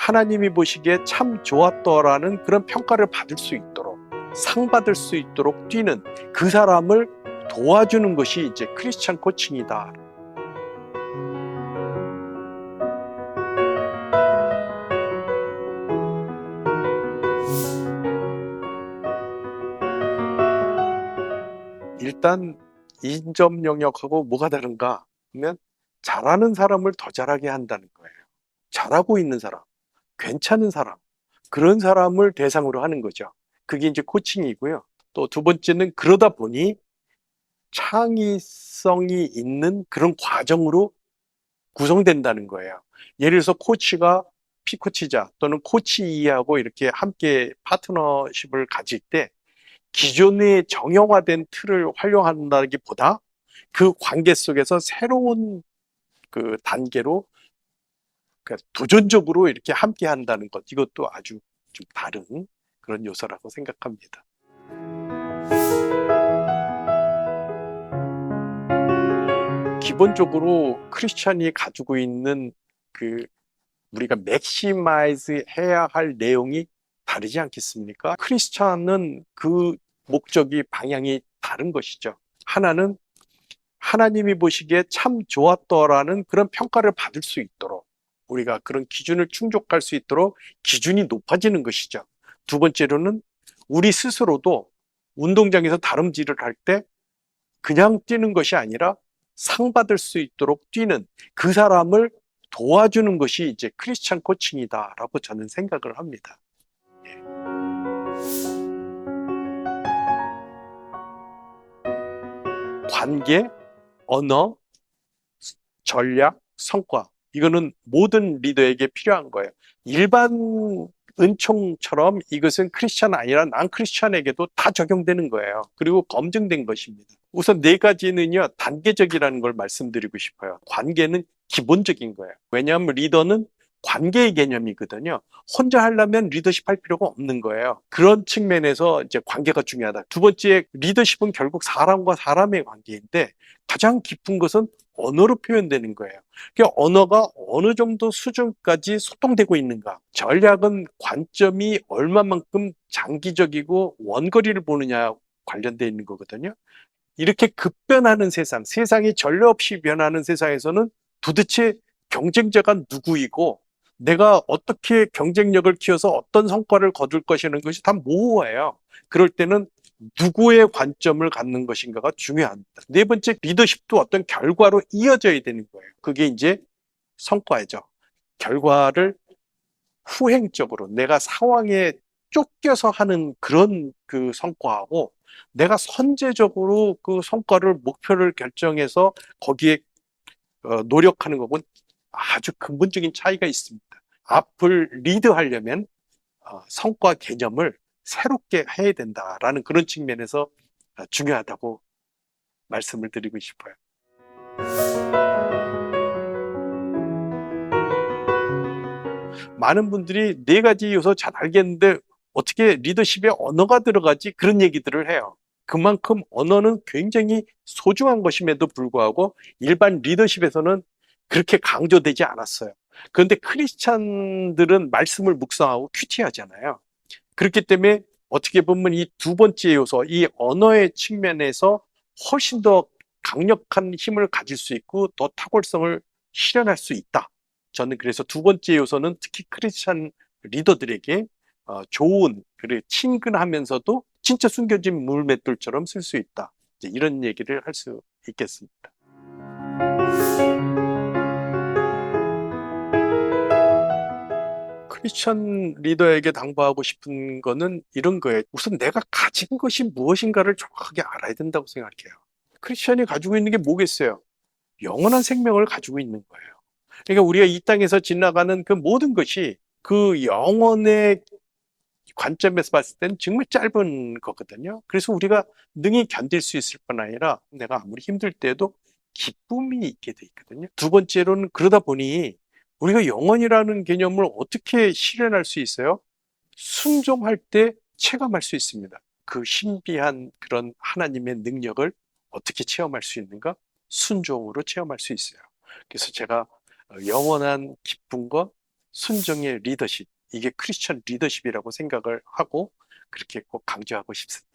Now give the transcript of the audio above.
하나님이 보시기에 참 좋았더라는 그런 평가를 받을 수 있도록, 상 받을 수 있도록 뛰는 그 사람을 도와주는 것이 이제 크리스찬 코칭이다. 일단 인접 영역하고 뭐가 다른가 하면, 잘하는 사람을 더 잘하게 한다는 거예요. 잘하고 있는 사람, 괜찮은 사람, 그런 사람을 대상으로 하는 거죠. 그게 이제 코칭이고요. 또 두 번째는 그러다 보니 창의성이 있는 그런 과정으로 구성된다는 거예요. 예를 들어서 코치가 피코치자 또는 코치 E하고 이렇게 함께 파트너십을 가질 때 기존의 정형화된 틀을 활용한다기보다 그 관계 속에서 새로운 그 단계로, 그러니까 도전적으로 이렇게 함께 한다는 것, 이것도 아주 좀 다른 그런 요소라고 생각합니다. 기본적으로 크리스찬이 가지고 있는 그 우리가 맥시마이즈 해야 할 내용이 다르지 않겠습니까? 크리스찬은 그 목적이, 방향이 다른 것이죠. 하나는 하나님이 보시기에 참 좋았더라는 그런 평가를 받을 수 있도록, 우리가 그런 기준을 충족할 수 있도록 기준이 높아지는 것이죠. 두 번째로는 우리 스스로도 운동장에서 다름질을 할 때 그냥 뛰는 것이 아니라 상 받을 수 있도록 뛰는 그 사람을 도와주는 것이 이제 크리스찬 코칭이다라고 저는 생각을 합니다. 예. 관계, 언어, 전략, 성과, 이거는 모든 리더에게 필요한 거예요. 일반 은총처럼 이것은 크리스찬 아니라 난 크리스찬에게도 다 적용되는 거예요. 그리고 검증된 것입니다. 우선 네 가지는요, 단계적이라는 걸 말씀드리고 싶어요. 관계는 기본적인 거예요. 왜냐하면 리더는 관계의 개념이거든요. 혼자 하려면 리더십 할 필요가 없는 거예요. 그런 측면에서 이제 관계가 중요하다. 두 번째, 리더십은 결국 사람과 사람의 관계인데 가장 깊은 것은 언어로 표현되는 거예요. 그러니까 언어가 어느 정도 수준까지 소통되고 있는가. 전략은 관점이 얼마만큼 장기적이고 원거리를 보느냐 관련되어 있는 거거든요. 이렇게 급변하는 세상, 세상이 전례 없이 변하는 세상에서는 도대체 경쟁자가 누구이고 내가 어떻게 경쟁력을 키워서 어떤 성과를 거둘 것이라는 것이 다 모호해요. 그럴 때는 누구의 관점을 갖는 것인가가 중요합니다. 네 번째, 리더십도 어떤 결과로 이어져야 되는 거예요. 그게 이제 성과죠. 결과를 후행적으로 내가 상황에 쫓겨서 하는 그런 그 성과하고, 내가 선제적으로 그 성과를, 목표를 결정해서 거기에 노력하는 것은 아주 근본적인 차이가 있습니다. 앞을 리드하려면 성과 개념을 새롭게 해야 된다라는 그런 측면에서 중요하다고 말씀을 드리고 싶어요. 많은 분들이 네 가지 요소 잘 알겠는데 어떻게 리더십에 언어가 들어가지? 그런 얘기들을 해요. 그만큼 언어는 굉장히 소중한 것임에도 불구하고 일반 리더십에서는 그렇게 강조되지 않았어요. 그런데 크리스찬들은 말씀을 묵상하고 큐티하잖아요. 그렇기 때문에 어떻게 보면 이 두 번째 요소, 이 언어의 측면에서 훨씬 더 강력한 힘을 가질 수 있고 더 탁월성을 실현할 수 있다. 저는 그래서 두 번째 요소는 특히 크리스찬 리더들에게 좋은, 그리고 친근하면서도 진짜 숨겨진 물맷돌처럼 쓸 수 있다. 이제 이런 얘기를 할 수 있겠습니다. 크리스천 리더에게 당부하고 싶은 거는 이런 거예요. 우선 내가 가진 것이 무엇인가를 정확하게 알아야 된다고 생각해요. 크리스천이 가지고 있는 게 뭐겠어요? 영원한 생명을 가지고 있는 거예요. 그러니까 우리가 이 땅에서 지나가는 그 모든 것이 그 영혼의 관점에서 봤을 때는 정말 짧은 거거든요. 그래서 우리가 능히 견딜 수 있을 뿐 아니라 내가 아무리 힘들 때도 기쁨이 있게 돼 있거든요. 두 번째로는 그러다 보니 우리가 영혼이라는 개념을 어떻게 실현할 수 있어요? 순종할 때 체감할 수 있습니다. 그 신비한 그런 하나님의 능력을 어떻게 체험할 수 있는가? 순종으로 체험할 수 있어요. 그래서 제가 영원한 기쁨과 순종의 리더십, 이게 크리스천 리더십이라고 생각을 하고 그렇게 꼭 강조하고 싶습니다.